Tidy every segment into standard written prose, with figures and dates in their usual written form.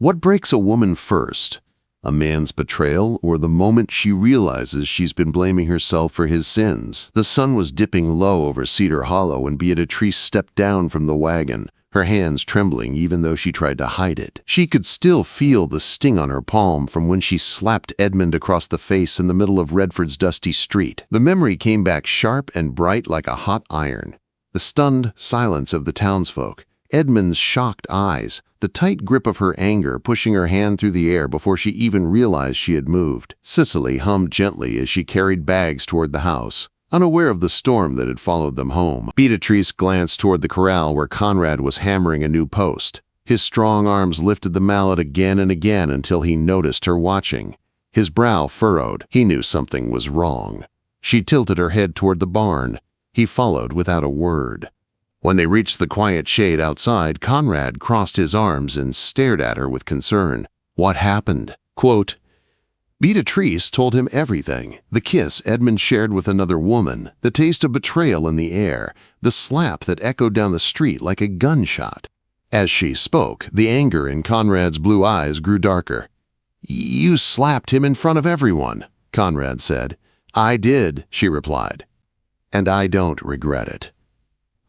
What breaks a woman first? A man's betrayal, or the moment she realizes she's been blaming herself for his sins? The sun was dipping low over Cedar Hollow when Beatrice stepped down from the wagon, her hands trembling even though she tried to hide it. She could still feel the sting on her palm from when she slapped Edmund across the face in the middle of Redford's dusty street. The memory came back sharp and bright like a hot iron. The stunned silence of the townsfolk, Edmund's shocked eyes, the tight grip of her anger pushing her hand through the air before she even realized she had moved. Sicily hummed gently as she carried bags toward the house, unaware of the storm that had followed them home. Beatrice glanced toward the corral where Conrad was hammering a new post. His strong arms lifted the mallet again and again until he noticed her watching. His brow furrowed. He knew something was wrong. She tilted her head toward the barn. He followed without a word. When they reached the quiet shade outside, Conrad crossed his arms and stared at her with concern. What happened? Quote, Beatrice told him everything. The kiss Edmund shared with another woman, the taste of betrayal in the air, the slap that echoed down the street like a gunshot. As she spoke, the anger in Conrad's blue eyes grew darker. You slapped him in front of everyone, Conrad said. I did, she replied. And I don't regret it.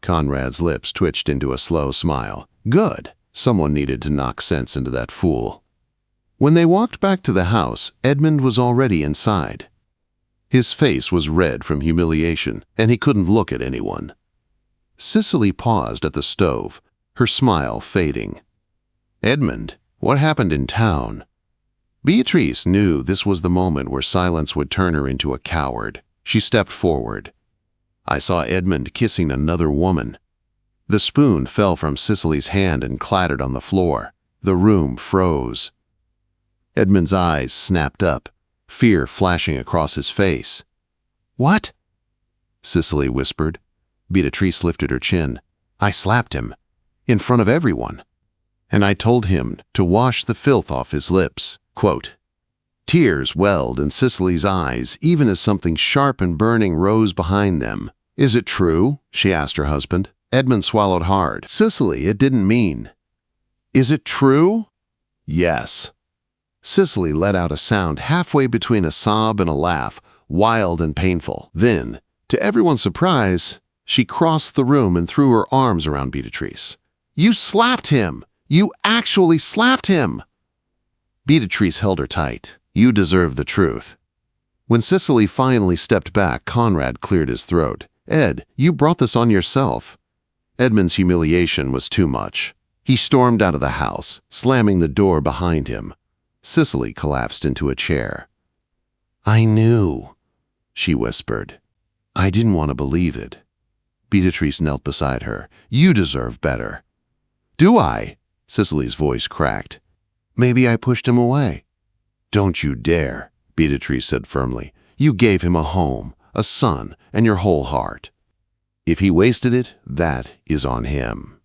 Conrad's lips twitched into a slow smile. Good. Someone needed to knock sense into that fool. When they walked back to the house, Edmund was already inside. His face was red from humiliation, and he couldn't look at anyone. Sicily paused at the stove, her smile fading. Edmund, what happened in town? Beatrice knew this was the moment where silence would turn her into a coward. She stepped forward. I saw Edmund kissing another woman. The spoon fell from Sicily's hand and clattered on the floor. The room froze. Edmund's eyes snapped up, fear flashing across his face. What? Sicily whispered. Beatrice lifted her chin. I slapped him, in front of everyone. And I told him to wash the filth off his lips. Quote, Tears welled in Sicily's eyes, even as something sharp and burning rose behind them. Is it true? She asked her husband. Edmund swallowed hard. Sicily, it didn't mean. Is it true? Yes. Sicily let out a sound halfway between a sob and a laugh, wild and painful. Then, to everyone's surprise, she crossed the room and threw her arms around Beatrice. You slapped him! You actually slapped him! Beatrice held her tight. You deserve the truth. When Sicily finally stepped back, Conrad cleared his throat. Ed, you brought this on yourself. Edmund's humiliation was too much. He stormed out of the house, slamming the door behind him. Sicily collapsed into a chair. I knew, she whispered. I didn't want to believe it. Beatrice knelt beside her. You deserve better. Do I? Sicily's voice cracked. Maybe I pushed him away. Don't you dare, Beatrice said firmly. You gave him a home, a son, and your whole heart. If he wasted it, that is on him.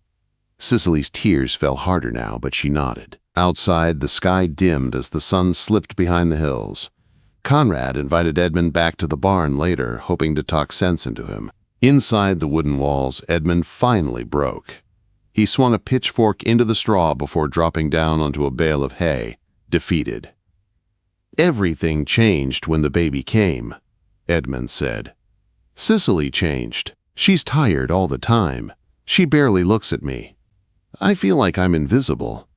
Sicily's tears fell harder now, but she nodded. Outside, the sky dimmed as the sun slipped behind the hills. Conrad invited Edmund back to the barn later, hoping to talk sense into him. Inside the wooden walls, Edmund finally broke. He swung a pitchfork into the straw before dropping down onto a bale of hay, defeated. Everything changed when the baby came, Edmund said. Sicily changed. She's tired all the time. She barely looks at me. I feel like I'm invisible.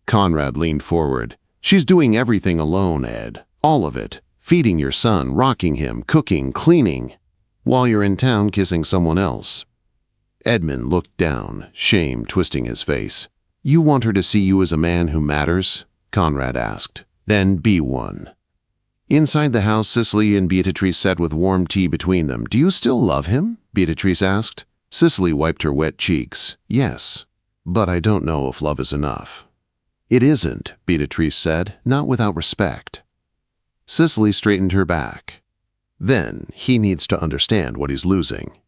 Conrad leaned forward. She's doing everything alone, Ed. All of it. Feeding your son, rocking him, cooking, cleaning, while you're in town kissing someone else. Edmund looked down, shame twisting his face. You want her to see you as a man who matters? Conrad asked. Then be one. Inside the house, Sicily and Beatrice sat with warm tea between them. Do you still love him? Beatrice asked. Sicily wiped her wet cheeks. Yes, but I don't know if love is enough. It isn't, Beatrice said, not without respect. Sicily straightened her back. Then he needs to understand what he's losing.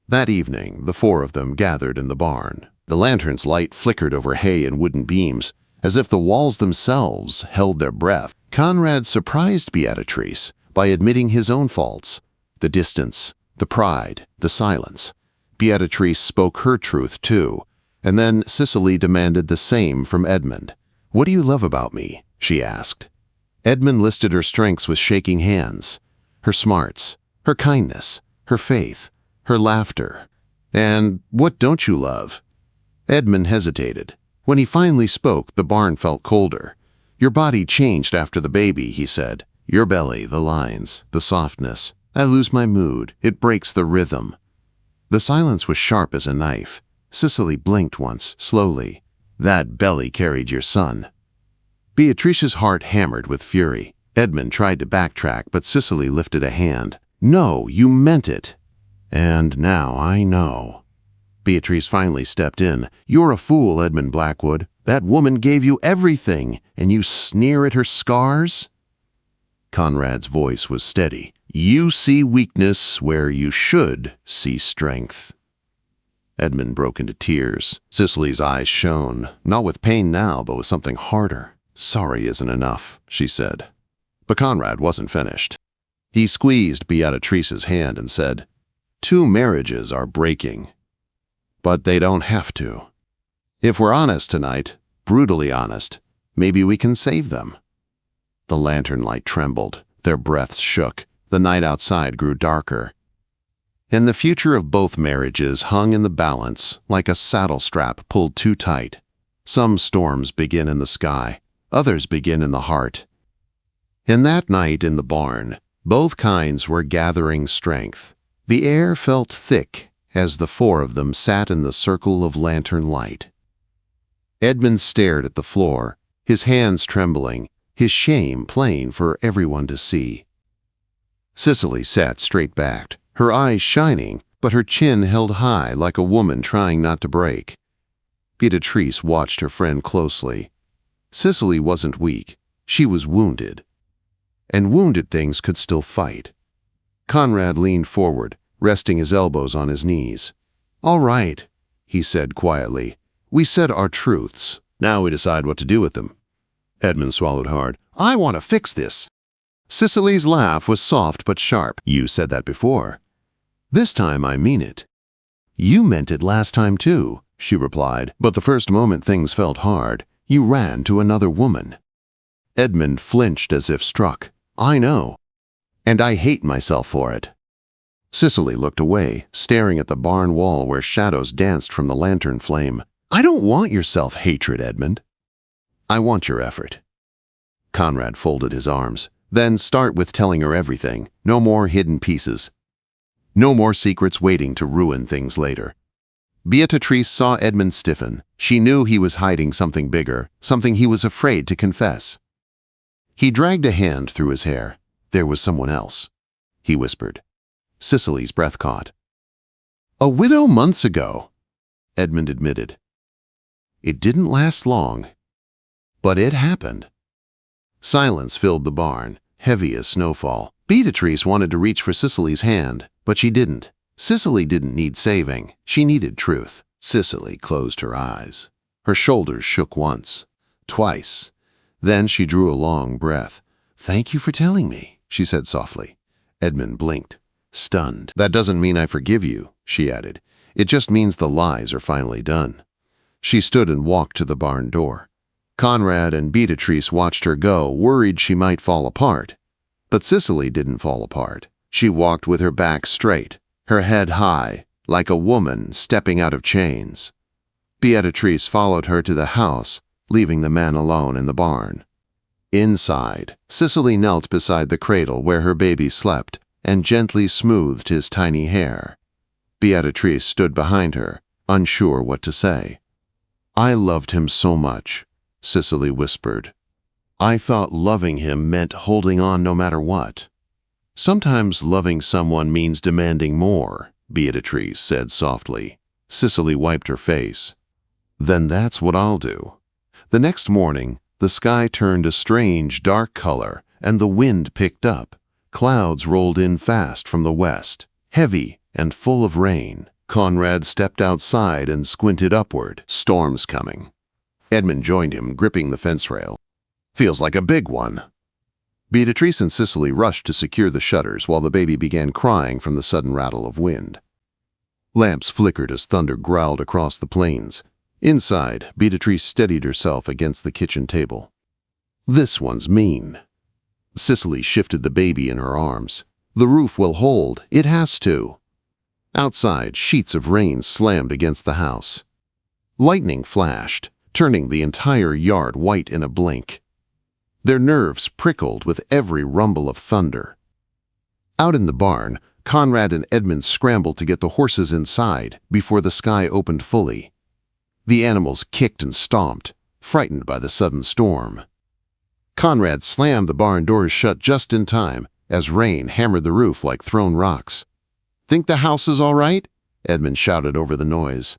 That evening, the four of them gathered in the barn. The lantern's light flickered over hay and wooden beams, as if the walls themselves held their breath. Conrad surprised Beatrice by admitting his own faults, the distance, the pride, the silence. Beatrice spoke her truth too, and then Sicily demanded the same from Edmund. "What do you love about me?" she asked. Edmund listed her strengths with shaking hands. Her smarts, her kindness, her faith, her laughter. "And what don't you love?" Edmund hesitated. When he finally spoke, the barn felt colder. "Your body changed after the baby," he said. "Your belly, the lines, the softness. I lose my mood. It breaks the rhythm." The silence was sharp as a knife. Sicily blinked once, slowly. "That belly carried your son." Beatrice's heart hammered with fury. Edmund tried to backtrack, but Sicily lifted a hand. "No, you meant it." "And now I know." Beatrice finally stepped in. "You're a fool, Edmund Blackwood. That woman gave you everything, and you sneer at her scars?" Conrad's voice was steady. "You see weakness where you should see strength." Edmund broke into tears. Sicily's eyes shone, not with pain now, but with something harder. "Sorry isn't enough," she said. But Conrad wasn't finished. He squeezed Beatrice's hand and said, "Two marriages are breaking, but they don't have to. If we're honest tonight, brutally honest, maybe we can save them." The lantern light trembled. Their breaths shook. The night outside grew darker. And the future of both marriages hung in the balance like a saddle strap pulled too tight. Some storms begin in the sky, others begin in the heart. And that night in the barn, both kinds were gathering strength. The air felt thick as the four of them sat in the circle of lantern light. Edmund stared at the floor, his hands trembling, his shame plain for everyone to see. Sicily sat straight-backed, her eyes shining, but her chin held high like a woman trying not to break. Beatrice watched her friend closely. Sicily wasn't weak, she was wounded. And wounded things could still fight. Conrad leaned forward, resting his elbows on his knees. "All right," he said quietly. "We said our truths. Now we decide what to do with them." Edmund swallowed hard. "I want to fix this." Sicily's laugh was soft but sharp. "You said that before." "This time I mean it." "You meant it last time too," she replied. "But the first moment things felt hard. You ran to another woman." Edmund flinched as if struck. "I know. And I hate myself for it." Sicily looked away, staring at the barn wall where shadows danced from the lantern flame. "I don't want your self-hatred, Edmund. I want your effort." Conrad folded his arms. "Then start with telling her everything. No more hidden pieces. No more secrets waiting to ruin things later." Beatrice saw Edmund stiffen. She knew he was hiding something bigger, something he was afraid to confess. He dragged a hand through his hair. "There was someone else," he whispered. Sicily's breath caught. "A widow months ago," Edmund admitted. "It didn't last long, but it happened." Silence filled the barn, heavy as snowfall. Beatrice wanted to reach for Sicily's hand, but she didn't. Sicily didn't need saving. She needed truth. Sicily closed her eyes. Her shoulders shook once, twice. Then she drew a long breath. "Thank you for telling me," she said softly. Edmund blinked, stunned. "That doesn't mean I forgive you," she added. "It just means the lies are finally done." She stood and walked to the barn door. Conrad and Beatrice watched her go, worried she might fall apart. But Sicily didn't fall apart. She walked with her back straight, her head high, like a woman stepping out of chains. Beatrice followed her to the house, leaving the man alone in the barn. Inside, Sicily knelt beside the cradle where her baby slept and gently smoothed his tiny hair. Beatrice stood behind her, unsure what to say. "I loved him so much," Sicily whispered. "I thought loving him meant holding on no matter what." "Sometimes loving someone means demanding more," Beatrice said softly. Sicily wiped her face. "Then that's what I'll do." The next morning, the sky turned a strange, dark color, and the wind picked up. Clouds rolled in fast from the west, heavy and full of rain. Conrad stepped outside and squinted upward. "Storm's coming." Edmund joined him, gripping the fence rail. "Feels like a big one." Beatrice and Sicily rushed to secure the shutters while the baby began crying from the sudden rattle of wind. Lamps flickered as thunder growled across the plains. Inside, Beatrice steadied herself against the kitchen table. "This one's mean." Sicily shifted the baby in her arms. "The roof will hold. It has to." Outside, sheets of rain slammed against the house. Lightning flashed, turning the entire yard white in a blink. Their nerves prickled with every rumble of thunder. Out in the barn, Conrad and Edmund scrambled to get the horses inside before the sky opened fully. The animals kicked and stomped, frightened by the sudden storm. Conrad slammed the barn doors shut just in time as rain hammered the roof like thrown rocks. "Think the house is all right?" Edmund shouted over the noise.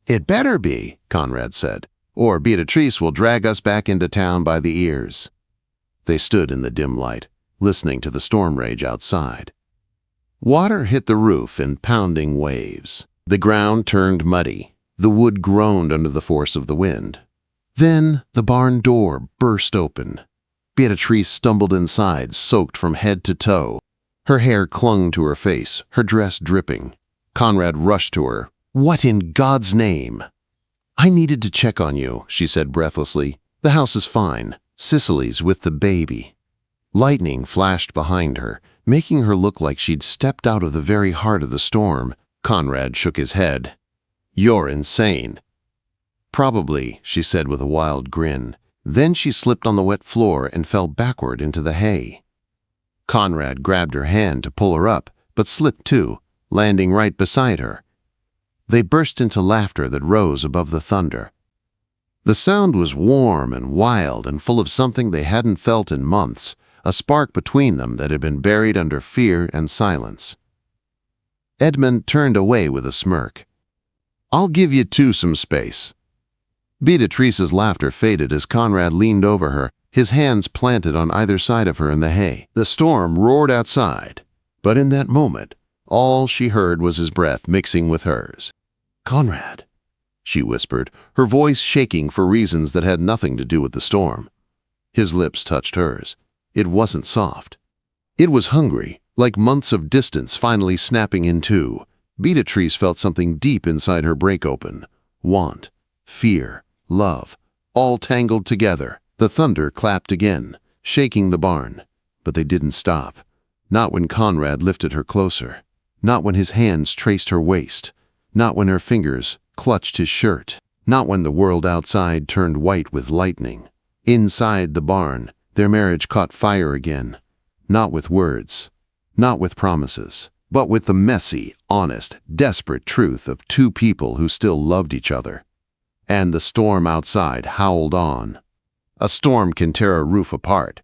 "It better be," Conrad said, "or Beatrice will drag us back into town by the ears." They stood in the dim light, listening to the storm rage outside. Water hit the roof in pounding waves. The ground turned muddy. The wood groaned under the force of the wind. Then the barn door burst open. Beatrice stumbled inside, soaked from head to toe. Her hair clung to her face, her dress dripping. Conrad rushed to her. "What in God's name?" "I needed to check on you," she said breathlessly. "The house is fine. Sicily's with the baby." Lightning flashed behind her, making her look like she'd stepped out of the very heart of the storm. Conrad shook his head. "You're insane." "Probably," she said with a wild grin. Then she slipped on the wet floor and fell backward into the hay. Conrad grabbed her hand to pull her up, but slipped too, landing right beside her. They burst into laughter that rose above the thunder. The sound was warm and wild and full of something they hadn't felt in months, a spark between them that had been buried under fear and silence. Edmund turned away with a smirk. "I'll give you two some space." Beatrice's laughter faded as Conrad leaned over her, his hands planted on either side of her in the hay. The storm roared outside, but in that moment, all she heard was his breath mixing with hers. "Conrad," she whispered, her voice shaking for reasons that had nothing to do with the storm. His lips touched hers. It wasn't soft. It was hungry, like months of distance finally snapping in two. Beatrice felt something deep inside her break open. Want, fear, love, all tangled together. The thunder clapped again, shaking the barn. But they didn't stop. Not when Conrad lifted her closer. Not when his hands traced her waist. Not when her fingers clutched his shirt. Not when the world outside turned white with lightning. Inside the barn, their marriage caught fire again. Not with words. Not with promises. But with the messy, honest, desperate truth of two people who still loved each other. And the storm outside howled on. A storm can tear a roof apart,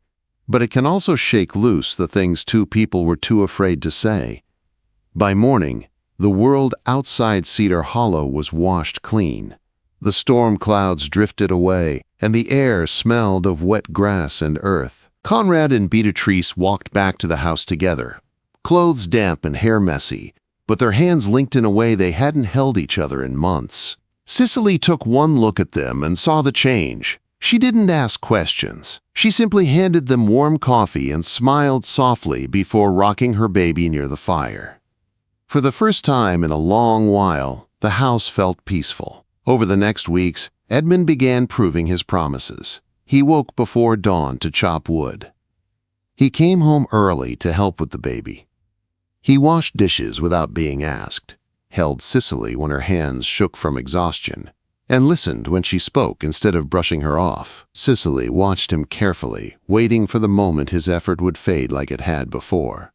but it can also shake loose the things two people were too afraid to say. By morning, the world outside Cedar Hollow was washed clean. The storm clouds drifted away, and the air smelled of wet grass and earth. Conrad and Beatrice walked back to the house together, clothes damp and hair messy, but their hands linked in a way they hadn't held each other in months. Sicily took one look at them and saw the change. She didn't ask questions. She simply handed them warm coffee and smiled softly before rocking her baby near the fire. For the first time in a long while, the house felt peaceful. Over the next weeks, Edmund began proving his promises. He woke before dawn to chop wood. He came home early to help with the baby. He washed dishes without being asked, held Sicily when her hands shook from exhaustion, and listened when she spoke instead of brushing her off. Sicily watched him carefully, waiting for the moment his effort would fade like it had before.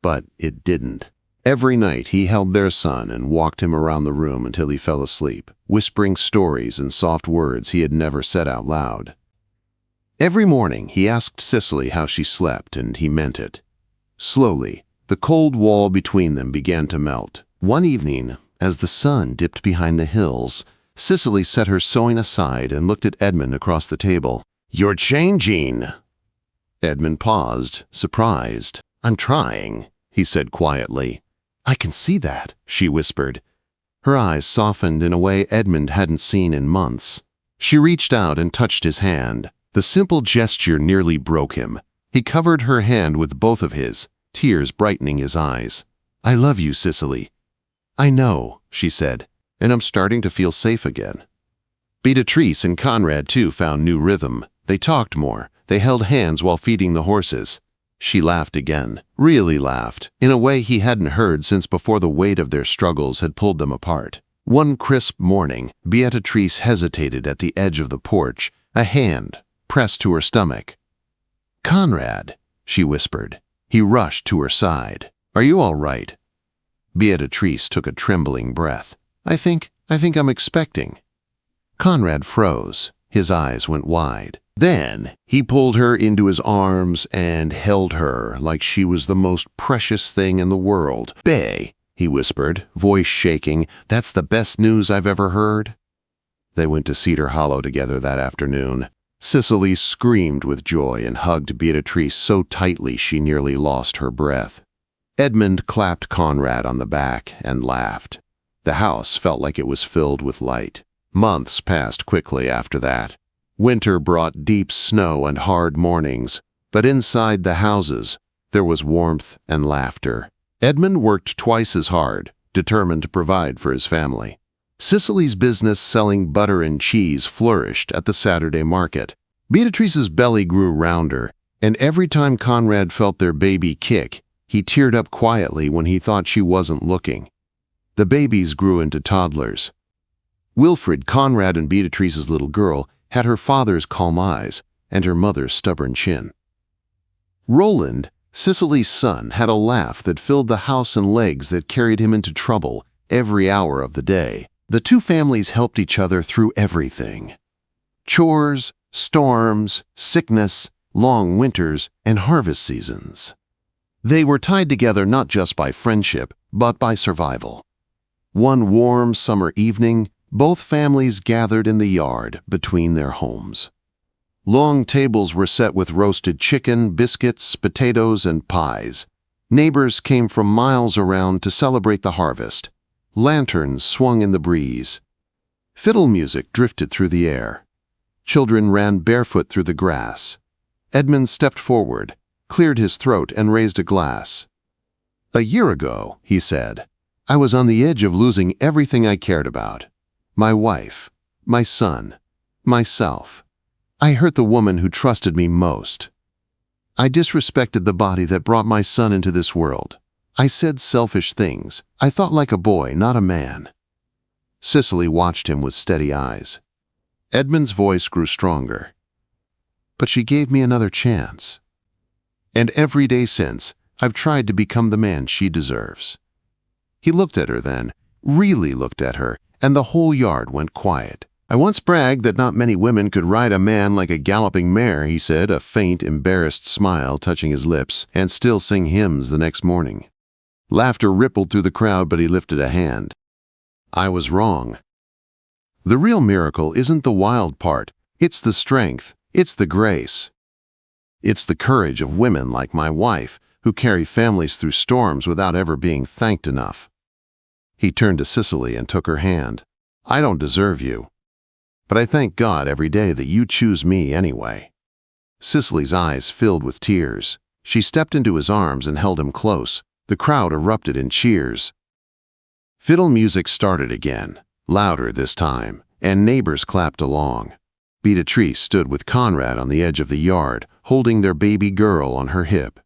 But it didn't. Every night he held their son and walked him around the room until he fell asleep, whispering stories and soft words he had never said out loud. Every morning he asked Sicily how she slept, and he meant it. Slowly, the cold wall between them began to melt. One evening, as the sun dipped behind the hills, Sicily set her sewing aside and looked at Edmund across the table. "You're changing." Edmund paused, surprised. "I'm trying," he said quietly. "I can see that," she whispered. Her eyes softened in a way Edmund hadn't seen in months. She reached out and touched his hand. The simple gesture nearly broke him. He covered her hand with both of his, tears brightening his eyes. "I love you, Sicily." "I know," she said, "and I'm starting to feel safe again." Beatrice and Conrad, too, found new rhythm. They talked more. They held hands while feeding the horses. She laughed again, really laughed, in a way he hadn't heard since before the weight of their struggles had pulled them apart. One crisp morning, Beatrice hesitated at the edge of the porch, a hand pressed to her stomach. "Conrad," she whispered. He rushed to her side. "Are you all right?" Beatrice took a trembling breath. I think I'm expecting." Conrad froze. His eyes went wide. Then he pulled her into his arms and held her like she was the most precious thing in the world. "Bae," he whispered, voice shaking, "that's the best news I've ever heard." They went to Cedar Hollow together that afternoon. Sicily screamed with joy and hugged Beatrice so tightly she nearly lost her breath. Edmund clapped Conrad on the back and laughed. The house felt like it was filled with light. Months passed quickly after that. Winter brought deep snow and hard mornings, but inside the houses, there was warmth and laughter. Edmund worked twice as hard, determined to provide for his family. Sicily's business selling butter and cheese flourished at the Saturday market. Beatrice's belly grew rounder, and every time Conrad felt their baby kick, he teared up quietly when he thought she wasn't looking. The babies grew into toddlers. Wilfred, Conrad and Beatrice's little girl, had her father's calm eyes and her mother's stubborn chin. Roland, Sicily's son, had a laugh that filled the house and legs that carried him into trouble every hour of the day. The two families helped each other through everything. Chores, storms, sickness, long winters, and harvest seasons. They were tied together not just by friendship, but by survival. One warm summer evening, both families gathered in the yard between their homes. Long tables were set with roasted chicken, biscuits, potatoes, and pies. Neighbors came from miles around to celebrate the harvest. Lanterns swung in the breeze. Fiddle music drifted through the air. Children ran barefoot through the grass. Edmund stepped forward, cleared his throat, and raised a glass. "A year ago," he said, "I was on the edge of losing everything I cared about. My wife, my son, myself. I hurt the woman who trusted me most. I disrespected the body that brought my son into this world. I said selfish things. I thought like a boy, not a man." Sicily watched him with steady eyes. Edmund's voice grew stronger. "But she gave me another chance. And every day since, I've tried to become the man she deserves." He looked at her then, really looked at her, and the whole yard went quiet. "I once bragged that not many women could ride a man like a galloping mare," he said, a faint, embarrassed smile touching his lips, "and still sing hymns the next morning." Laughter rippled through the crowd, but he lifted a hand. "I was wrong. The real miracle isn't the wild part. It's the strength. It's the grace. It's the courage of women like my wife, who carry families through storms without ever being thanked enough." He turned to Sicily and took her hand. "I don't deserve you, but I thank God every day that you choose me anyway." Sicily's eyes filled with tears. She stepped into his arms and held him close. The crowd erupted in cheers. Fiddle music started again, louder this time, and neighbors clapped along. Beatrice stood with Conrad on the edge of the yard, holding their baby girl on her hip.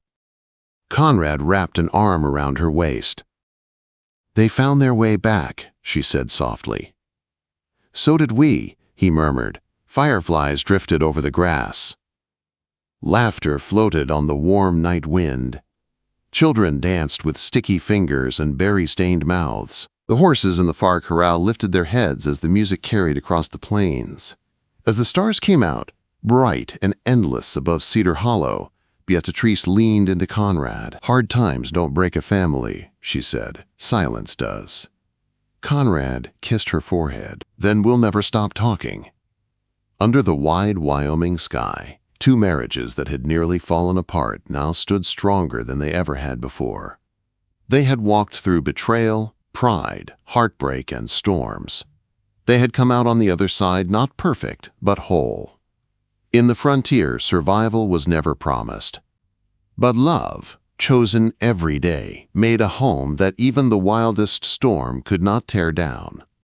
Conrad wrapped an arm around her waist. "They found their way back," she said softly. "So did we," he murmured. Fireflies drifted over the grass. Laughter floated on the warm night wind. Children danced with sticky fingers and berry-stained mouths. The horses in the far corral lifted their heads as the music carried across the plains. As the stars came out, bright and endless above Cedar Hollow, Beatrice leaned into Conrad. "Hard times don't break a family," she said. "Silence does." Conrad kissed her forehead. "Then we'll never stop talking." Under the wide Wyoming sky, two marriages that had nearly fallen apart now stood stronger than they ever had before. They had walked through betrayal, pride, heartbreak, and storms. They had come out on the other side not perfect, but whole. In the frontier, survival was never promised. But love, chosen every day, made a home that even the wildest storm could not tear down.